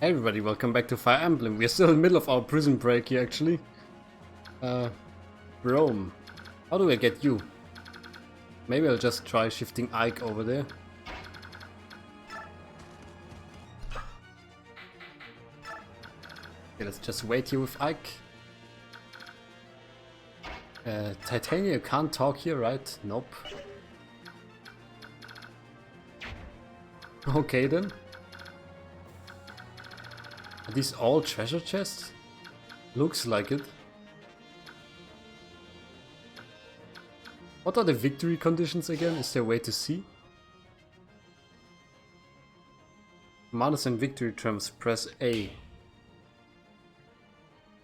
Hey everybody, welcome back to Fire Emblem. We're still in the middle of our prison break here actually. Rome. How do I get you? Maybe I'll just try shifting Ike over there. Okay, let's just wait here with Ike. Titania, you can't talk here, right? Nope. Okay then. Are these all treasure chests? Looks like it. What are the victory conditions again? Is there a way to see? Commanders and victory terms, press A.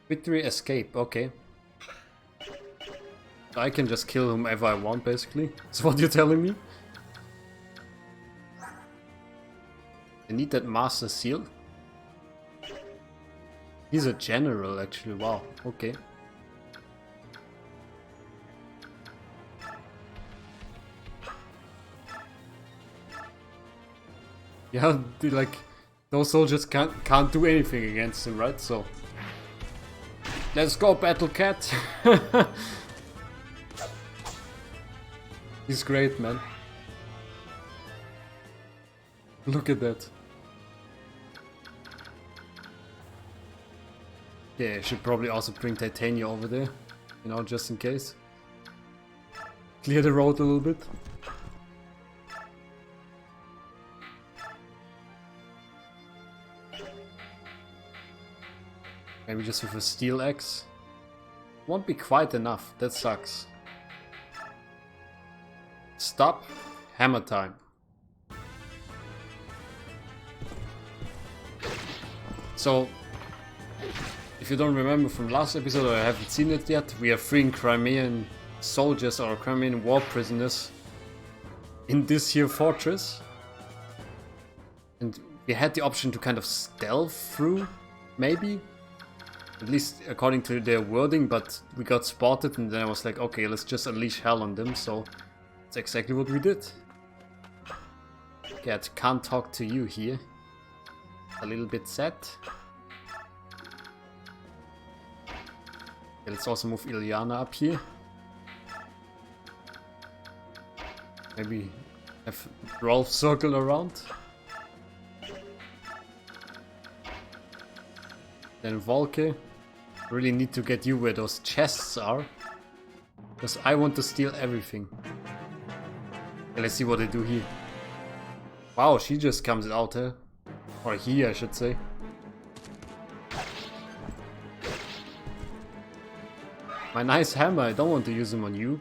Victory escape, okay. I can just kill whomever I want basically. That's what you're telling me? I need that master seal. He's a general actually, wow, okay. Yeah, those soldiers can't do anything against him, right? So let's go, Battle Cat. He's great, man. Look at that. Yeah, I should probably also bring Titania over there, you know, just in case. Clear the road a little bit. Maybe just with a steel axe. Won't be quite enough, that sucks. Stop. Hammer time. So, if you don't remember from last episode or haven't seen it yet, we are freeing Crimean soldiers or Crimean war prisoners in this here fortress. And we had the option to kind of stealth through, maybe? At least according to their wording, but we got spotted and then I was like, okay, let's just unleash hell on them, so that's exactly what we did. Okay, I can't talk to you here. A little bit sad. Okay, let's also move Iliana up here. Maybe have Rolf circle around. Then Volke. Really need to get you where those chests are. Because I want to steal everything. Okay, let's see what they do here. Wow, she just comes out here. Or he, I should say. My nice hammer, I don't want to use him on you.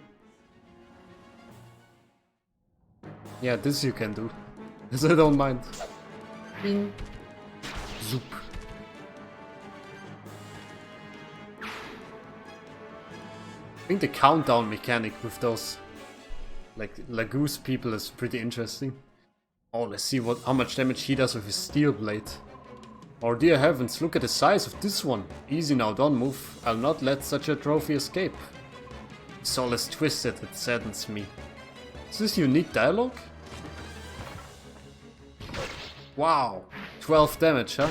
Yeah, this you can do. This I don't mind. Bing. Zoop. I think the countdown mechanic with those like Laguz people is pretty interesting. Oh, let's see how much damage he does with his steel blade. Oh dear heavens, look at the size of this one. Easy now, don't move. I'll not let such a trophy escape. Soul is twisted, it saddens me. Is this unique dialogue? Wow, 12 damage, huh?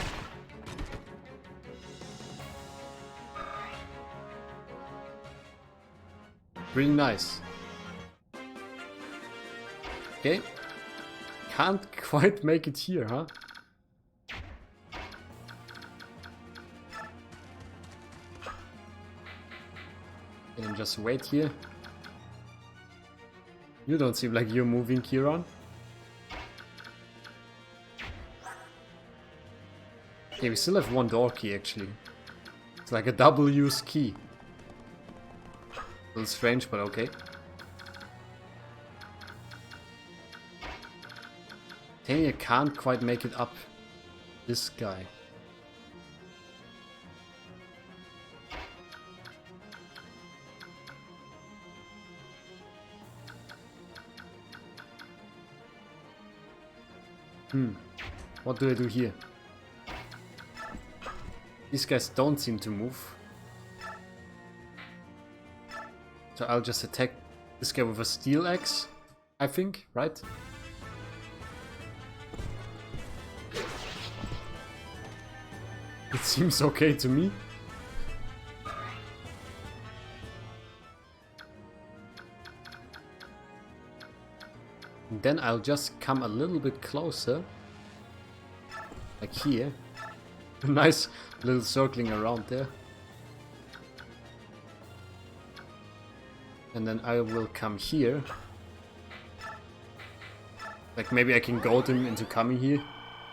Really nice. Okay. Can't quite make it here, huh? And just wait here. You don't seem like you're moving, Kieran. Okay, we still have one door key actually. It's like a double use key. A little strange, but okay. Tanya can't quite make it up. This guy. What do I do here? These guys don't seem to move. So I'll just attack this guy with a steel axe, I think, right? It seems okay to me. And then I'll just come a little bit closer. Like here. Nice little circling around there. And then I will come here. Like maybe I can goad him into coming here.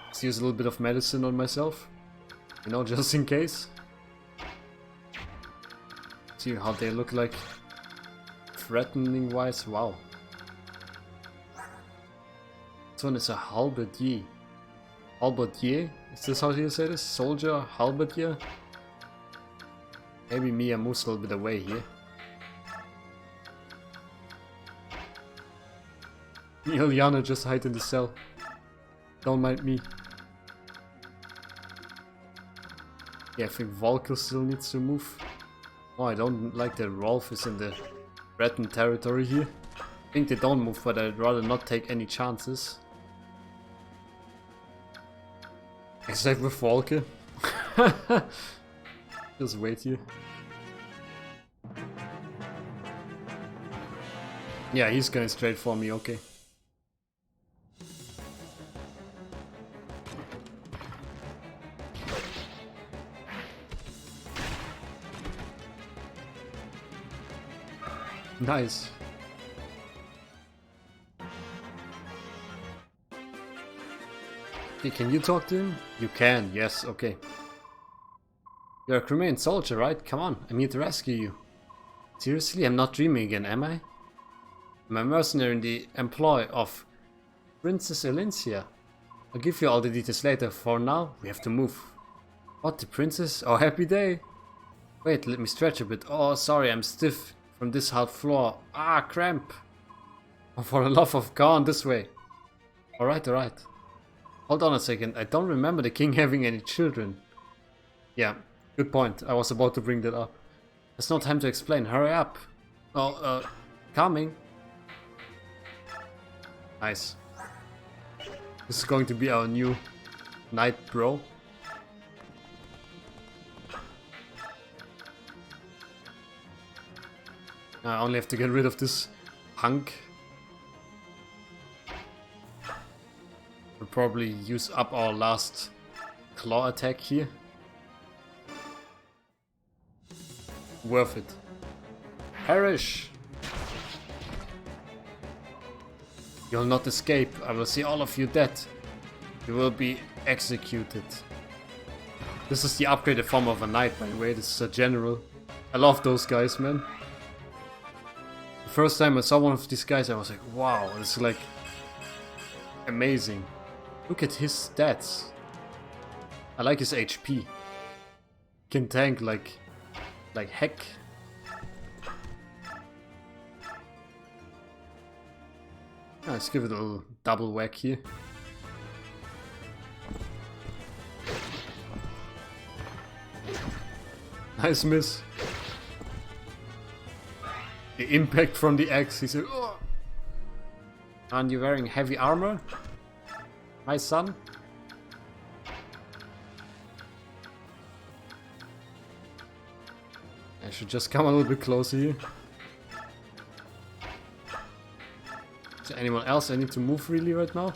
Let's use a little bit of medicine on myself. You know, just in case. See how they look like. Threatening wise, wow. This one is a halberdier. Halberdier? Is this how you say this? Soldier? Halberdier? Maybe Mia moves a little bit away here. Eliana just hide in the cell. Don't mind me. Yeah, I think Volker still needs to move. Oh, I don't like that Rolf is in the threatened territory here. I think they don't move, but I'd rather not take any chances. Except with Volker. Just wait here. Yeah, he's going straight for me, okay. Nice. Okay, can you talk to him? You can, yes, okay. You're a Crimean soldier, right? Come on, I'm here to rescue you. Seriously? I'm not dreaming again, am I? I'm a mercenary in the employ of Princess Elincia. I'll give you all the details later. For now, we have to move. What, the princess? Oh, happy day. Wait, let me stretch a bit. Oh, sorry, I'm stiff from this hard floor. Ah, cramp. Oh, for the love of God, this way. Alright, alright. Hold on a second, I don't remember the king having any children. Yeah, good point. I was about to bring that up. There's no time to explain, hurry up. Oh, coming. Nice. This is going to be our new knight, bro. I only have to get rid of this punk. We'll probably use up our last claw attack here. Worth it. Perish! You'll not escape. I will see all of you dead. You will be executed. This is the upgraded form of a knight, by the way. This is a general. I love those guys, man. The first time I saw one of these guys, I was like, wow, this is like amazing. Look at his stats. I like his HP. Can tank like heck. Let's give it a little double whack here. Nice miss. The impact from the axe, he said, oh. Aren't you wearing heavy armor, my son? I should just come a little bit closer here. Is there anyone else I need to move really right now?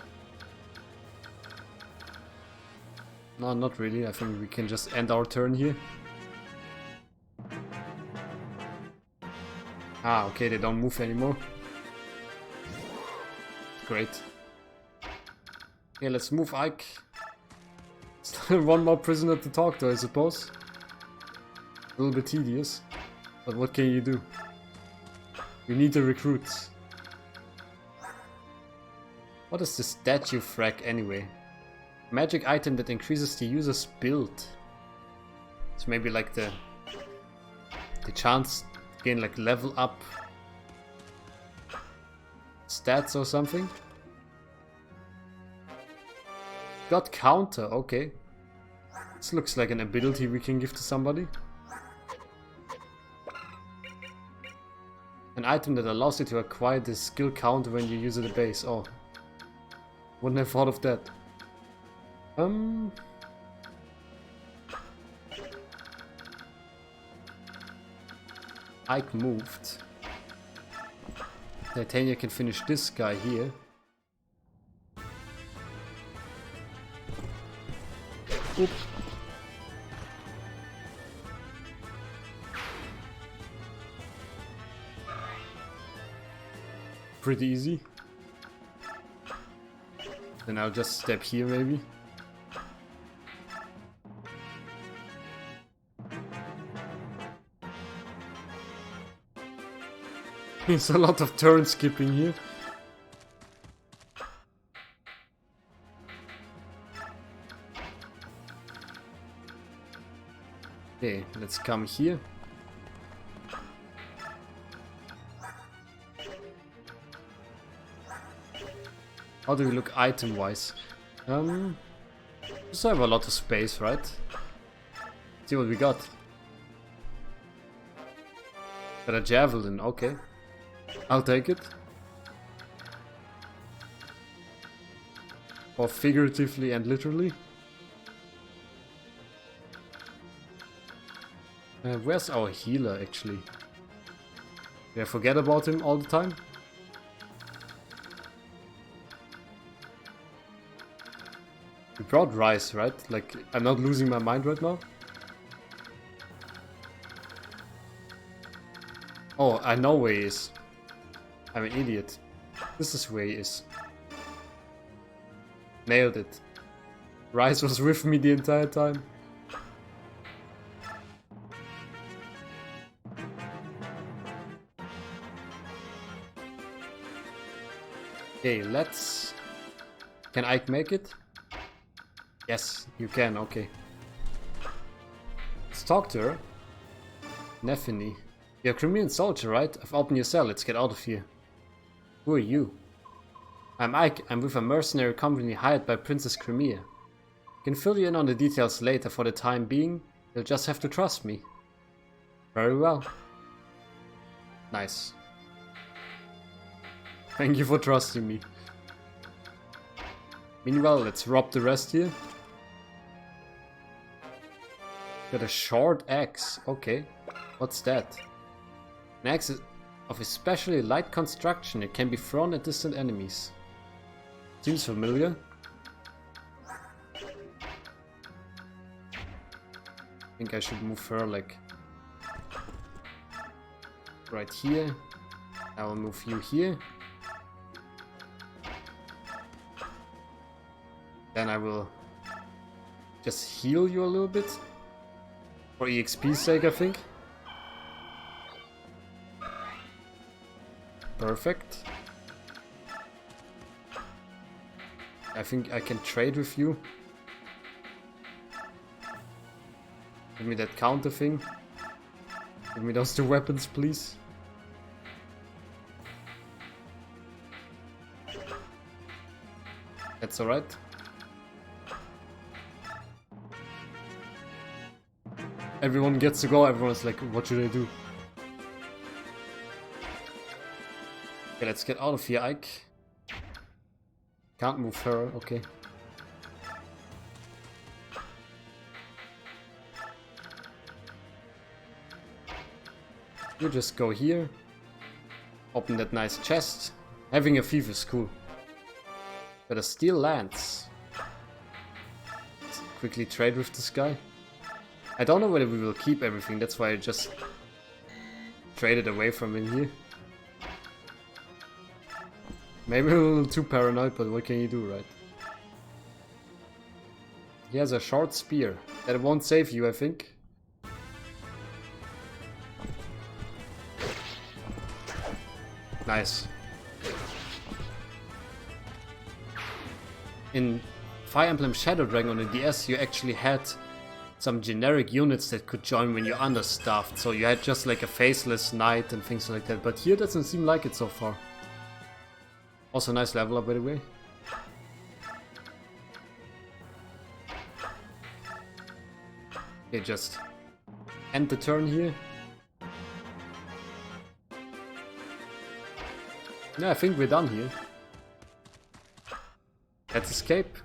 No, not really. I think we can just end our turn here. Ah, okay, they don't move anymore. Great. Okay, let's move Ike. Still one more prisoner to talk to, I suppose. A little bit tedious, but what can you do? You need the recruits. What is the statue frag anyway? Magic item that increases the user's build. It's maybe like the chance to gain like level up stats or something. Got counter, okay. This looks like an ability we can give to somebody. An item that allows you to acquire the skill counter when you use it at base. Oh. Wouldn't have thought of that. Ike moved. Titania can finish this guy here. Oop. Pretty easy. Then I'll just step here maybe. There's a lot of turn skipping here. Okay, let's come here. How do we look item-wise? Just have a lot of space, right? See what we got. Got a javelin, okay. I'll take it. Or figuratively and literally. Where's our healer actually? Did I forget about him all the time? We brought rice, right? Like, I'm not losing my mind right now. Oh, I know where he is. I'm an idiot. This is where he is. Nailed it. Rice was with me the entire time. Okay, let's... Can Ike make it? Yes, you can, okay. Let's talk to her. Nefini. You're a Crimean soldier, right? I've opened your cell, let's get out of here. Who are you? I'm Ike, I'm with a mercenary company hired by Princess Crimea. I can fill you in on the details later. For the time being, you'll just have to trust me. Very well. Nice. Thank you for trusting me. Meanwhile, let's rob the rest here. Got a short axe. Okay. What's that? An axe of especially light construction. It can be thrown at distant enemies. Seems familiar. I think I should move her like right here. I will move you here. Then I will just heal you a little bit. For EXP's sake, I think. Perfect. I think I can trade with you. Give me that counter thing. Give me those 2 weapons, please. That's alright. Everyone gets to go, everyone's like, what should I do? Okay, let's get out of here, Ike. Can't move her, okay. You just go here. Open that nice chest. Having a thief is cool. Got a steel lance. Let's quickly trade with this guy. I don't know whether we will keep everything, that's why I just traded away from him here. Maybe a little too paranoid, but what can you do, right? He has a short spear. That won't save you, I think. Nice. In Fire Emblem Shadow Dragon on the DS, you actually had some generic units that could join when you're understaffed. So you had just like a faceless knight and things like that. But here doesn't seem like it so far. Also nice level up, by the way. Okay, just end the turn here. Yeah, I think we're done here. Let's escape.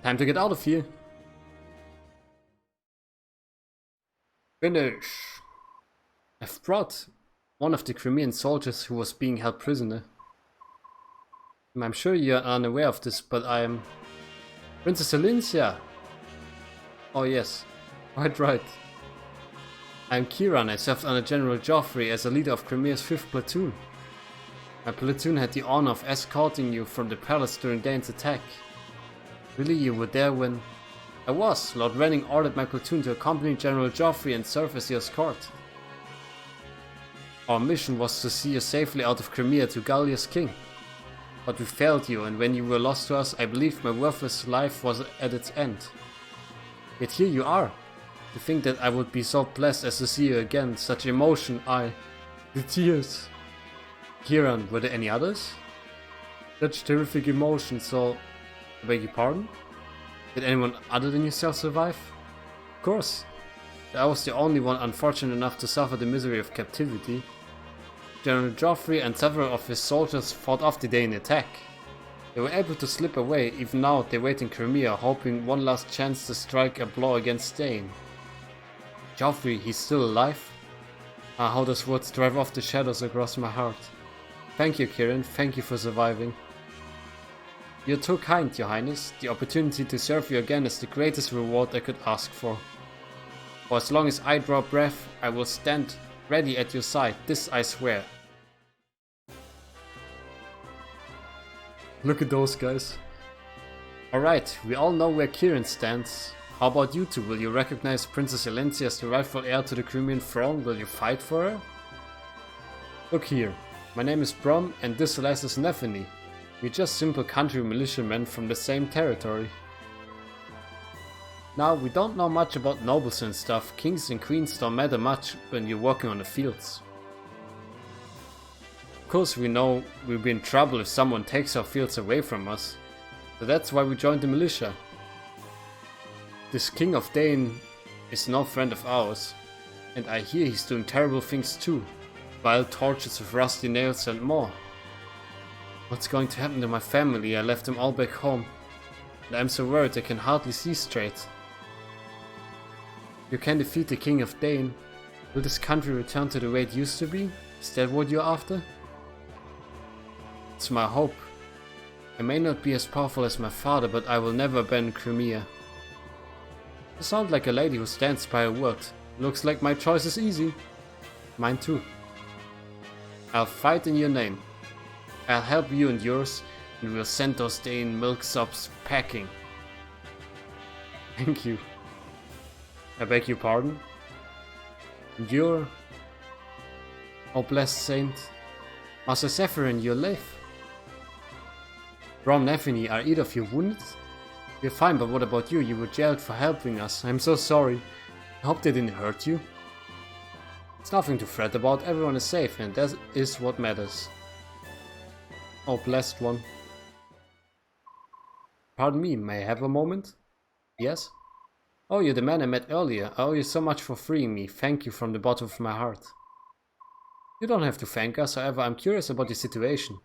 Time to get out of here. Finish. I've brought one of the Crimean soldiers who was being held prisoner. I'm sure you're unaware of this, but I'm Princess Elincia. Oh yes, quite right. I'm Kieran. I served under General Joffrey as a leader of Crimea's 5th platoon. My platoon had the honor of escorting you from the palace during Daein's attack. Really, you were there when... I was. Lord Renning ordered my platoon to accompany General Joffrey and serve as your escort. Our mission was to see you safely out of Crimea to Gallia's king. But we failed you, and when you were lost to us, I believed my worthless life was at its end. Yet here you are. To think that I would be so blessed as to see you again, such emotion, the tears. Kieran, were there any others? Such terrific emotion, so... I beg your pardon? Did anyone other than yourself survive? Of course. I was the only one unfortunate enough to suffer the misery of captivity. General Joffrey and several of his soldiers fought off the Daein attack. They were able to slip away, even now they wait in Crimea, hoping one last chance to strike a blow against Daein. Joffrey, he's still alive? How those words drive off the shadows across my heart. Thank you, Kieran, thank you for surviving. You're too kind, Your Highness. The opportunity to serve you again is the greatest reward I could ask for. For as long as I draw breath, I will stand ready at your side, this I swear. Look at those guys. Alright, we all know where Kieran stands. How about you two? Will you recognize Princess Elincia as the rightful heir to the Crimean throne? Will you fight for her? Look here, my name is Brom and this lass is Nethany. We're just simple country militiamen from the same territory. Now, we don't know much about nobles and stuff. Kings and queens don't matter much when you're working on the fields. Of course we know we'll be in trouble if someone takes our fields away from us. So that's why we joined the militia. This king of Daein is no friend of ours, and I hear he's doing terrible things too. Vile tortures with rusty nails and more. What's going to happen to my family? I left them all back home, and I'm so worried I can hardly see straight. You can defeat the king of Daein. Will this country return to the way it used to be? Is that what you're after? It's my hope. I may not be as powerful as my father, but I will never abandon Crimea. You sound like a lady who stands by her word. Looks like my choice is easy. Mine too. I'll fight in your name. I'll help you and yours, and we'll send those Daein milksops packing. Thank you. I beg your pardon? And you're... Oh blessed saint. Master Zephyrin, you live. Brom, Nethany, are either of you wounded? We're fine, but what about you? You were jailed for helping us. I'm so sorry. I hope they didn't hurt you. It's nothing to fret about. Everyone is safe, and that is what matters. Oh, blessed one. Pardon me, may I have a moment? Yes? Oh, you're the man I met earlier. I owe you so much for freeing me. Thank you from the bottom of my heart. You don't have to thank us, however, I'm curious about your situation.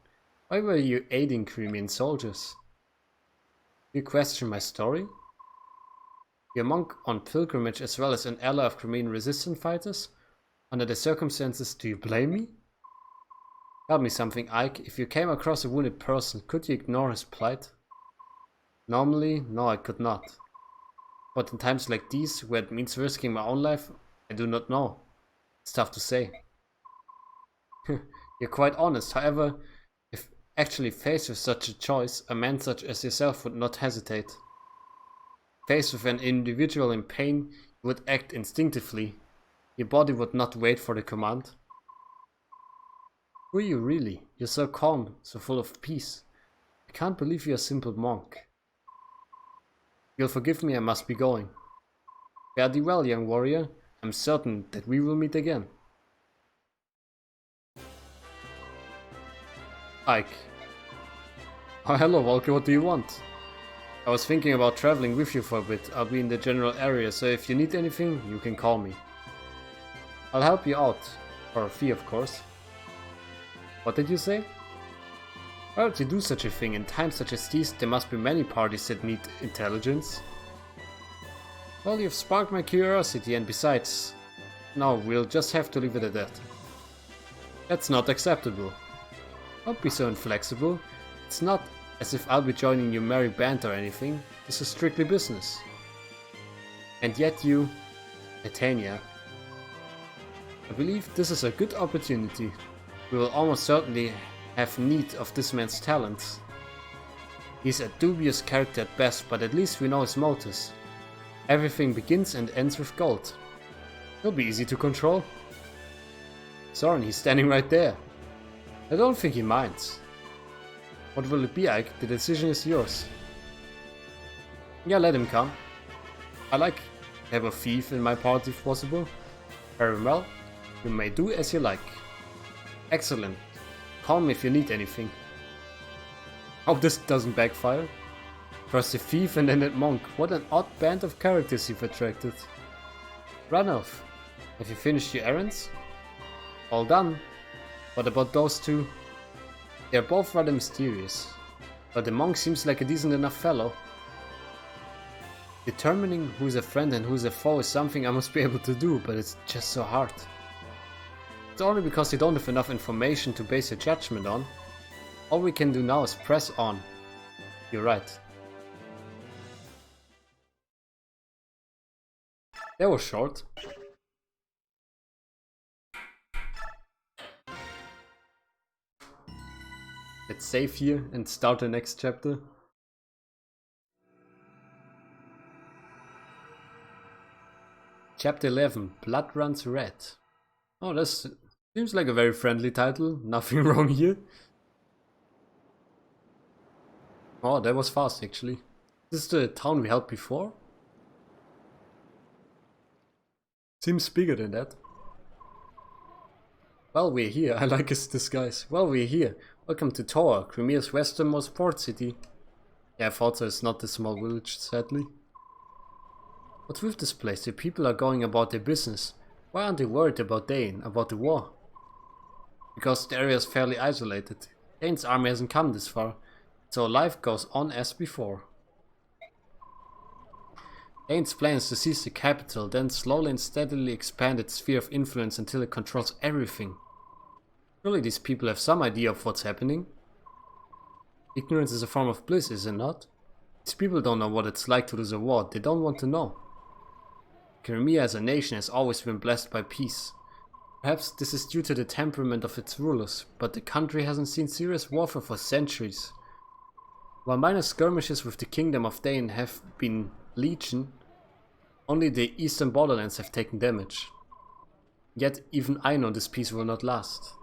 Why were you aiding Crimean soldiers? You question my story? You're a monk on pilgrimage as well as an ally of Crimean resistance fighters? Under the circumstances, do you blame me? Tell me something, Ike. If you came across a wounded person, could you ignore his plight? Normally, no, I could not. But in times like these, where it means risking my own life, I do not know. It's tough to say. You're quite honest, however, if actually faced with such a choice, a man such as yourself would not hesitate. Faced with an individual in pain, you would act instinctively. Your body would not wait for the command. Who are you really? You're so calm, so full of peace. I can't believe you're a simple monk. You'll forgive me, I must be going. Fare thee well, young warrior. I'm certain that we will meet again. Ike. Oh, hello, Volker, what do you want? I was thinking about traveling with you for a bit. I'll be in the general area, so if you need anything, you can call me. I'll help you out. For a fee, of course. What did you say? Well, to do such a thing in times such as these, there must be many parties that need intelligence. Well, you've sparked my curiosity, and besides, No, we'll just have to leave it at that. That's not acceptable. Don't be so inflexible. It's not as if I'll be joining your merry band or anything. This is strictly business. And yet you... Titania. I believe this is a good opportunity. We will almost certainly have need of this man's talents. He's a dubious character at best, but at least we know his motives. Everything begins and ends with gold. He'll be easy to control. Soren, he's standing right there. I don't think he minds. What will it be, Ike? The decision is yours. Yeah, let him come. I like to have a thief in my party if possible. Very well. You may do as you like. Excellent. Call me if you need anything. Hope this doesn't backfire. First a thief and then that monk. What an odd band of characters you've attracted. Ranulf, have you finished your errands? All done. What about those two? They're both rather mysterious. But the monk seems like a decent enough fellow. Determining who's a friend and who's a foe is something I must be able to do, but it's just so hard. It's only because you don't have enough information to base your judgment on. All we can do now is press on. You're right. That was short. Let's save here and start the next chapter. Chapter 11, Blood Runs Red. Oh, this seems like a very friendly title. Nothing wrong here. Oh, that was fast actually. This is the town we held before? Seems bigger than that. Well, we're here. I like his disguise. Well, we're here. Welcome to Tor, Crimea's westernmost port city. Yeah, I thought so. It's not a small village, sadly. What's with this place? The people are going about their business. Why aren't they worried about Daein, about the war? Because the area is fairly isolated. Daein's army hasn't come this far, so life goes on as before. Daein's plan is to seize the capital, then slowly and steadily expand its sphere of influence until it controls everything. Surely these people have some idea of what's happening. Ignorance is a form of bliss, is it not? These people don't know what it's like to lose a war, they don't want to know. Crimea as a nation has always been blessed by peace. Perhaps this is due to the temperament of its rulers, but the country hasn't seen serious warfare for centuries. While minor skirmishes with the kingdom of Daein have been legion, only the eastern borderlands have taken damage. Yet even I know this peace will not last.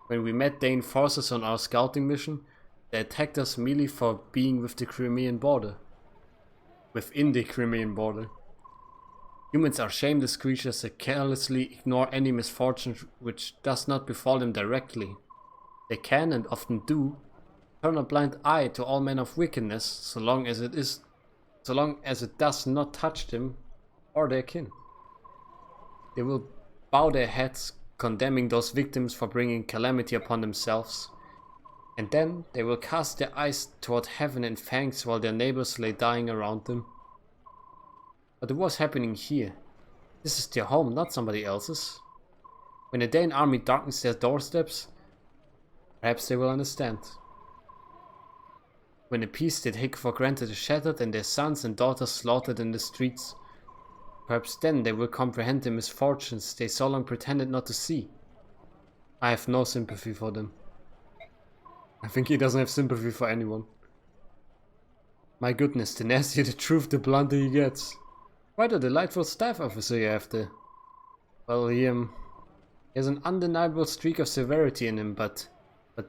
When we met Daein forces on our scouting mission, they attacked us merely for being with the Crimean border. Within the Crimean border. Humans are shameless creatures that carelessly ignore any misfortune which does not befall them directly. They can, and often do, turn a blind eye to all manner of wickedness so long as it does not touch them or their kin. They will bow their heads, condemning those victims for bringing calamity upon themselves, and then they will cast their eyes toward heaven in thanks while their neighbors lay dying around them. But it was happening here. This is their home, not somebody else's. When the Daein army darkens their doorsteps, perhaps they will understand. When the peace they take for granted is shattered and their sons and daughters slaughtered in the streets, perhaps then they will comprehend the misfortunes they so long pretended not to see. I have no sympathy for them. I think he doesn't have sympathy for anyone. My goodness, the nastier the truth, the blunter he gets. Quite a delightful staff officer you have there. Well, he has an undeniable streak of severity in him, but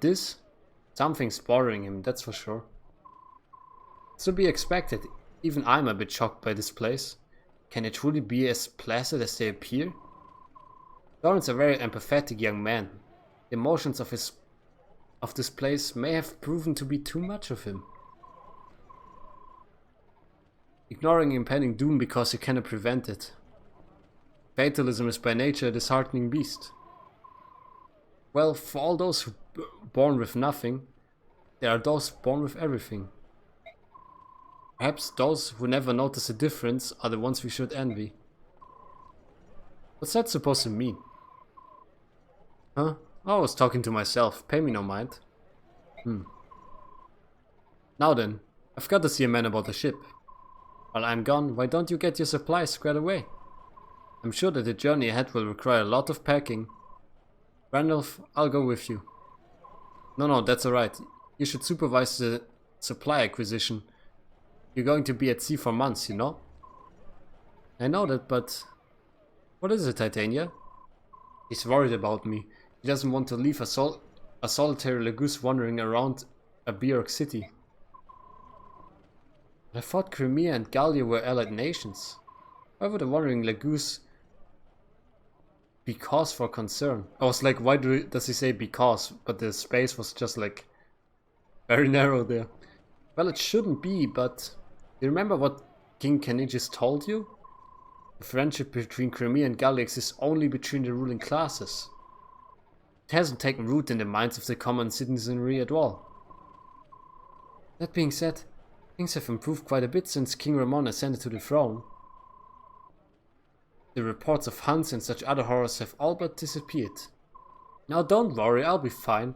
this? Something's bothering him, that's for sure. It's to be expected. Even I'm a bit shocked by this place. Can it truly be as placid as they appear? Soren's a very empathetic young man. The emotions of this place may have proven to be too much of him. Ignoring impending doom because you cannot prevent it. Fatalism is by nature a disheartening beast. Well, for all those who born with nothing, there are those born with everything. Perhaps those who never notice a difference are the ones we should envy. What's that supposed to mean? Huh? I was talking to myself. Pay me no mind. Now then, I've got to see a man about the ship. While I'm gone, why don't you get your supplies squared away? I'm sure that the journey ahead will require a lot of packing. Randolph, I'll go with you. No, that's alright. You should supervise the supply acquisition. You're going to be at sea for months, you know? I know that, but... What is it, Titania? He's worried about me. He doesn't want to leave a solitary Laguz wandering around a Beorc city. I thought Crimea and Gallia were allied nations. Why would a wandering Laguz be cause for concern? I was like, why does he say because? But the space was just like very narrow there. Well, it shouldn't be, but do you remember what King Canigis told you? The friendship between Crimea and Gallia exists only between the ruling classes. It hasn't taken root in the minds of the common citizenry at all. That being said, things have improved quite a bit since King Ramon ascended to the throne. The reports of hunts and such other horrors have all but disappeared. Now don't worry, I'll be fine.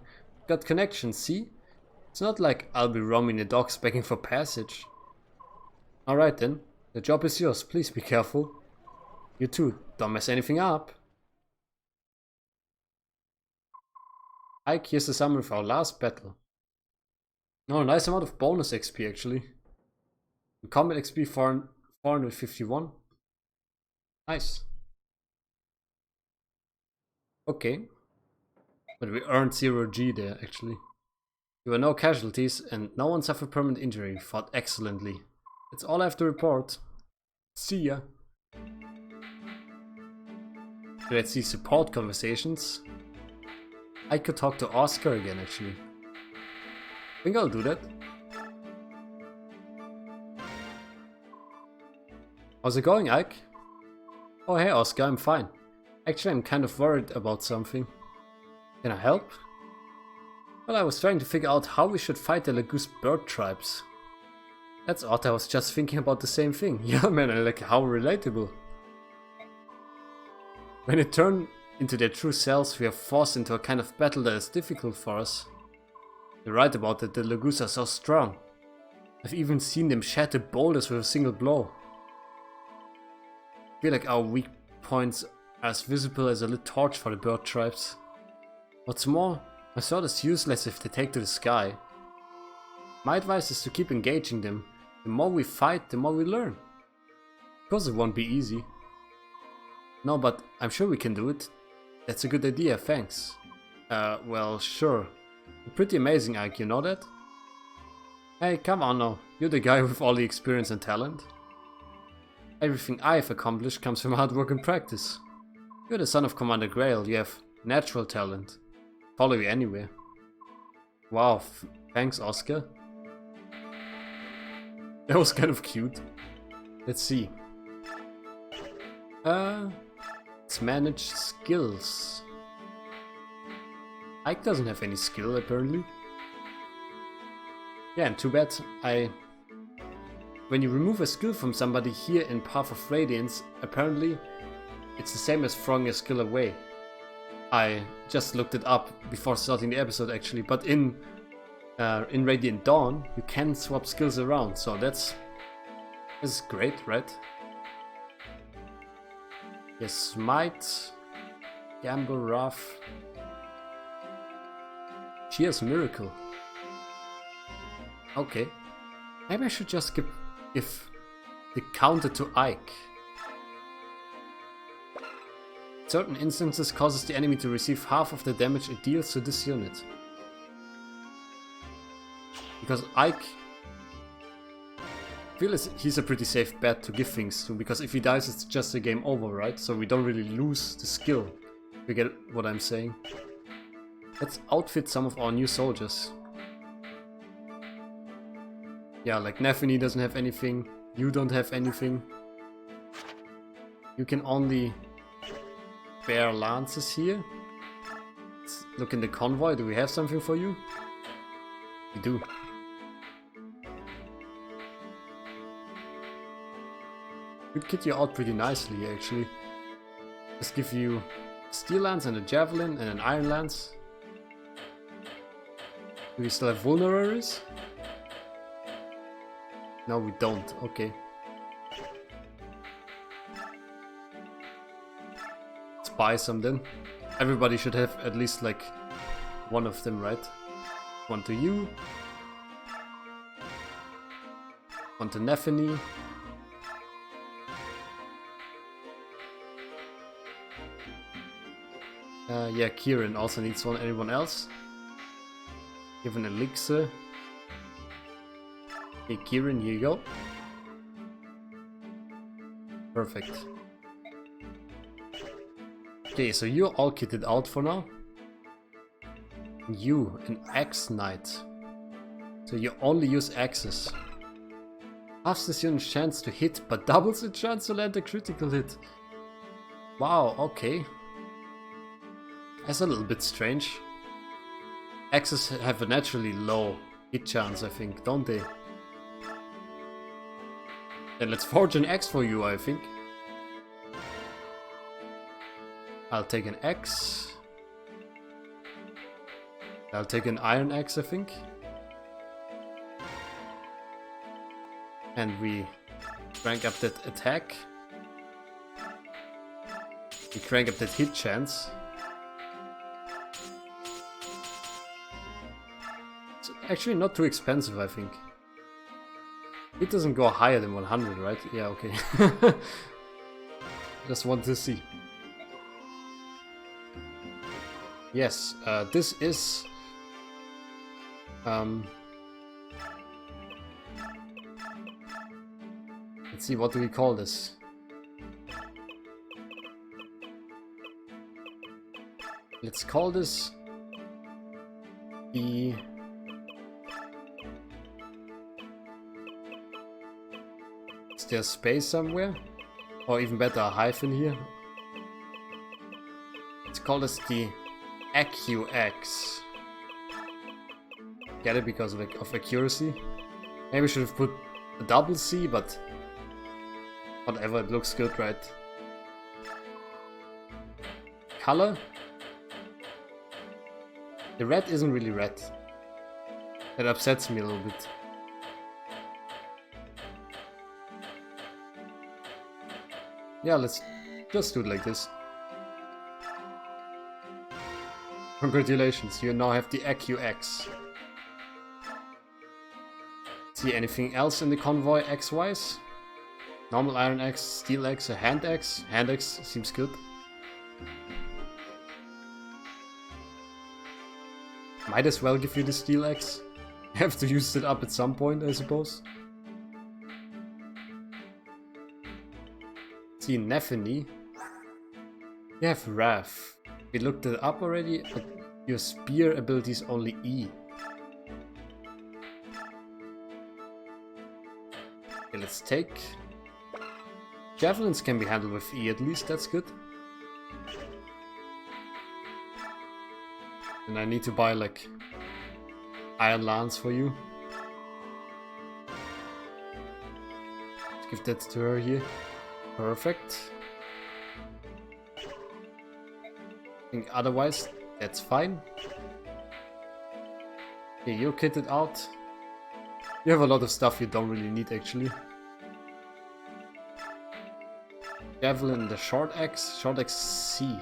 Got connections, see? It's not like I'll be roaming the docks begging for passage. Alright then, the job is yours, please be careful. You too, don't mess anything up. Ike, here's the summary of our last battle. Oh, nice amount of bonus XP actually. Combat XP 451. Nice. Okay. But we earned 0G there actually. There were no casualties and no one suffered permanent injury. We fought excellently. That's all I have to report. See ya. Let's see support conversations. I could talk to Oscar again actually. I think I'll do that. How's it going, Ike? Oh hey Oscar, I'm fine. Actually, I'm kind of worried about something. Can I help? Well, I was trying to figure out how we should fight the Laguz bird tribes. That's odd, I was just thinking about the same thing. Yeah man, I like how relatable. When they turn into their true selves, we are forced into a kind of battle that is difficult for us. You're right about it, the Laguz are so strong. I've even seen them shatter boulders with a single blow. I feel like our weak points are as visible as a lit torch for the bird tribes. What's more, my sword is useless if they take to the sky. My advice is to keep engaging them. The more we fight, the more we learn. Of course it won't be easy. No, but I'm sure we can do it. That's a good idea, thanks. Well, sure. You're pretty amazing, Ike, you know that? Hey, come on now. You're the guy with all the experience and talent. Everything I've accomplished comes from hard work and practice. You're the son of Commander Grail, you have natural talent. Follow you anywhere. Wow, thanks Oscar. That was kind of cute. Let's see. Let's manage skills. Ike doesn't have any skill apparently. Yeah, and too bad. When you remove a skill from somebody here in Path of Radiance, apparently it's the same as throwing a skill away. I just looked it up before starting the episode actually, but in Radiant Dawn you can swap skills around, so this is great, right? Yes, Smite, Gamble, Wrath. Cheers, Miracle. Okay. Maybe I should just give the counter to Ike. Certain instances causes the enemy to receive half of the damage it deals to this unit. Because Ike, I feel he's a pretty safe bet to give things to, because if he dies it's just a game over, right? So we don't really lose the skill, if you get what I'm saying. Let's outfit some of our new soldiers. Yeah, like Nefini doesn't have anything, you don't have anything. You can only bear lances here. Let's look in the convoy, do we have something for you? We do. Could kit you out pretty nicely actually. Let's give you steel lance and a javelin and an iron lance. Do we still have vulneraries? No, we don't. Okay. Let's buy some then. Everybody should have at least like one of them, right? One to you. One to Nephany. Yeah, Kieran also needs one. Anyone else? Give an elixir. Hey Kieran, here you go. Perfect. Okay, so you're all kitted out for now. You, an axe knight. So you only use axes. Halves the unit's chance to hit, but doubles the chance to land a critical hit. Wow, okay. That's a little bit strange. Axes have a naturally low hit chance, I think, don't they? Then let's forge an axe for you, I think. I'll take an axe. I'll take an iron axe, I think. And we crank up that attack. We crank up that hit chance. It's actually not too expensive, I think. It doesn't go higher than 100, right? Yeah, okay. Just want to see. Yes, this is... let's see, what do we call this? Let's call this... the... Is there space somewhere? Or even better, a hyphen here? Let's call this the AccuX. Get it because of accuracy? Maybe we should have put a double C, but whatever, it looks good, right? Color? The red isn't really red. That upsets me a little bit. Yeah, let's just do it like this. Congratulations, you now have the AccuX. See anything else in the convoy X-wise? Normal iron axe, steel axe, a hand axe. Hand axe seems good. Might as well give you the steel axe. Have to use it up at some point, I suppose. See, Nephany. You have Wrath. We looked it up already, but your spear ability is only E. Okay, let's take... Javelins can be handled with E at least, that's good. And I need to buy like iron lance for you. Let's give that to her here. Perfect. I think otherwise that's fine. Okay, you're kitted out. You have a lot of stuff you don't really need actually. Javelin, the short axe C.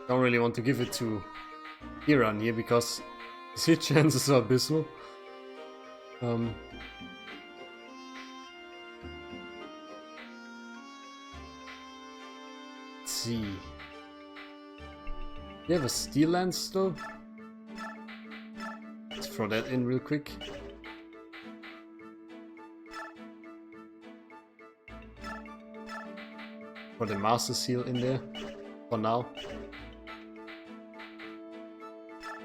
Don't really want to give it to Iran here because his hit chances are abysmal. Let's see. You have a steel lance still? Let's throw that in real quick. For the master seal in there for now.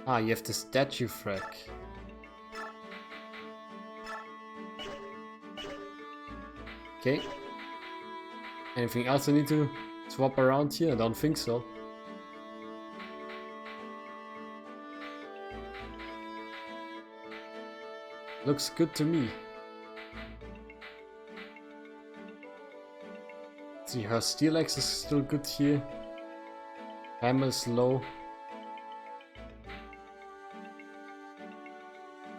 Ah, you have the statue frag. Okay. Anything else I need to swap around here? I don't think so. Looks good to me. See, her steel axe is still good here. Hammer is low.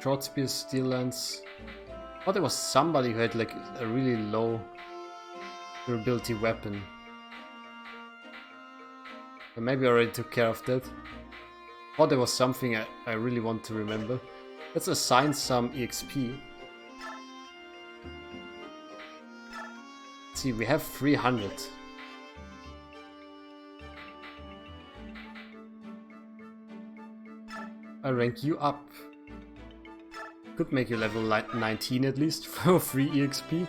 Short spear, steel lance. Oh, there was somebody who had like a really low durability weapon. But maybe I already took care of that. Oh, there was something I really want to remember. Let's assign some EXP. Let's see, we have 300. I rank you up. Could make you level 19 at least for free EXP.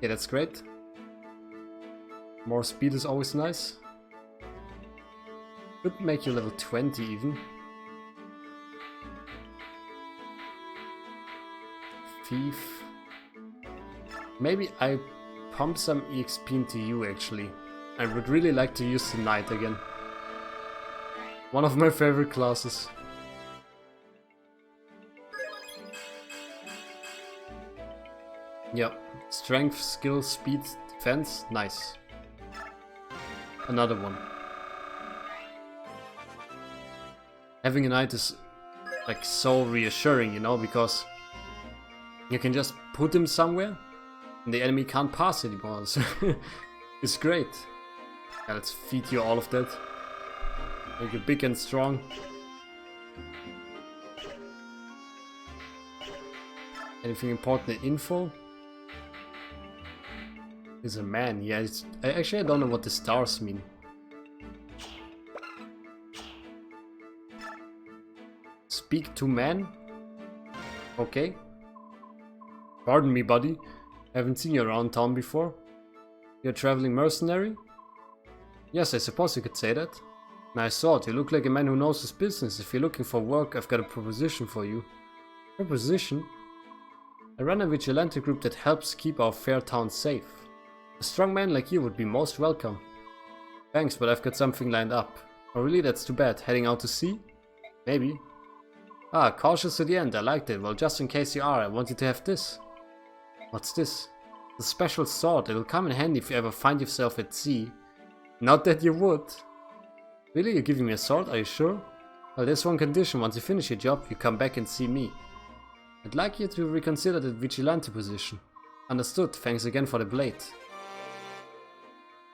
Yeah, that's great. More speed is always nice. Could make you level 20 even. Thief. Maybe I pump some EXP into you actually. I would really like to use the knight again. One of my favorite classes. Yeah, strength, skill, speed, defense, nice. Another one. Having a knight is like so reassuring, you know, because you can just put him somewhere and the enemy can't pass anymore. So it's great. Yeah, let's feed you all of that. Make you big and strong. Anything important info? Is a man. Yeah, actually I don't know what the stars mean. Speak to man? Okay. Pardon me, buddy. I haven't seen you around town before. You're a traveling mercenary? Yes, I suppose you could say that. Nice sword. You look like a man who knows his business. If you're looking for work, I've got a proposition for you. Proposition? I run a vigilante group that helps keep our fair town safe. A strong man like you would be most welcome. Thanks, but I've got something lined up. Oh really? That's too bad. Heading out to sea? Maybe. Ah, cautious to the end. I liked it. Well, just in case you are, I want you to have this. What's this? A special sword. It'll come in handy if you ever find yourself at sea. Not that you would. Really? You're giving me a sword? Are you sure? Well, there's one condition. Once you finish your job, you come back and see me. I'd like you to reconsider that vigilante position. Understood. Thanks again for the blade.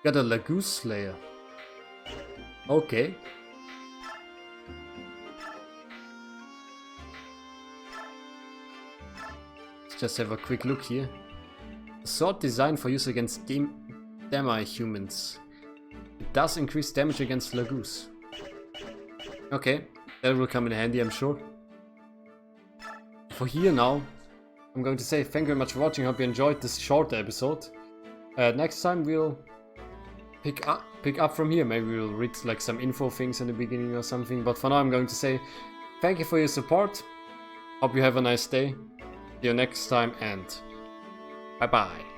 Got a Laguz Slayer. Okay. Let's just have a quick look here. A sword designed for use against Daein humans. It does increase damage against Laguz. Okay, that will come in handy, I'm sure. For here now, I'm going to say thank you very much for watching. Hope you enjoyed this short episode. Next time we'll pick up from here. Maybe we'll read like some info things in the beginning or something. But for now, I'm going to say thank you for your support. Hope you have a nice day. See you next time and bye bye.